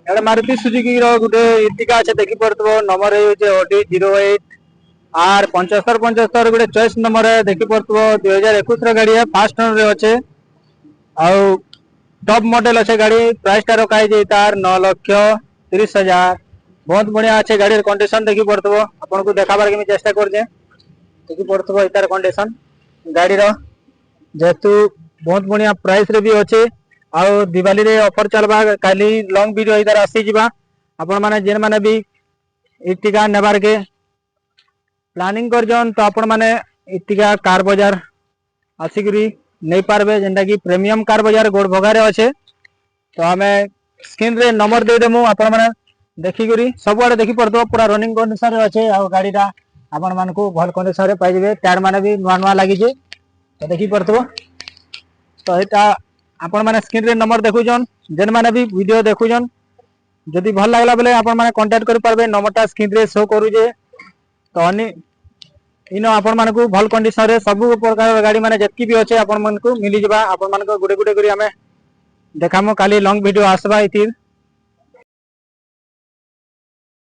एडे Maruti Suzuki रो गुटे इटिका अच्छे देखि पड़तबो number है OD 08 are 7575 Gute choice number है देखि पड़तबो 2021 रो गाड़ी है फास्ट ओनर रे अच्छे आउ टॉप मॉडल अच्छे गाड़ी प्राइस टा रखा है तार 9,30,000 बहुत बढ़िया अच्छे गाड़ी कंडीशन देखि पड़तबो आपन को देखाबार के चेष्टा कर जे देखि पड़तबो इतार कंडीशन गाड़ी रो जेतु बहुत बढ़िया प्राइस रे भी अच्छे आउ दिवाली रे ऑफर चलबा काली लॉन्ग वीडियो इधर आसी जिबा आपण माने जेन माने भी इटिका नेबार के प्लानिंग कर जन तो आपण माने इटिका कार बाजार आसिकरी नहीं पारबे जेंटा कि प्रीमियम कार बाजार गोड़ भगारे अच्छे तो हमें स्क्रीन रे नंबर दे देमु आपण माने देखि करी सब आड़े देखि पड़तो पूरा रनिंग कंडीशन रे अच्छे आ गाड़ीटा आपण मान को भल कंडीशन रे पाई जेबे टायर माने भी नुआ नुआ लागि जे तो देखि पड़तो तो एटा आपण माने स्क्रीन रे नंबर देखुजन जेन माने भी वीडियो देखुजन जदि भल लागला बेले आपण माने कांटेक्ट कर पारबे नंबरटा स्क्रीन रे शो करू जे तो अनि इनो आपण मान को भल कंडीशन रे सब प्रकार गाड़ी माने जतकी भी अच्छे आपण मान को मिली जबा आपण मान को गुडे गुडे करी हमें देखामो काली लॉन्ग वीडियो आसबा इतिर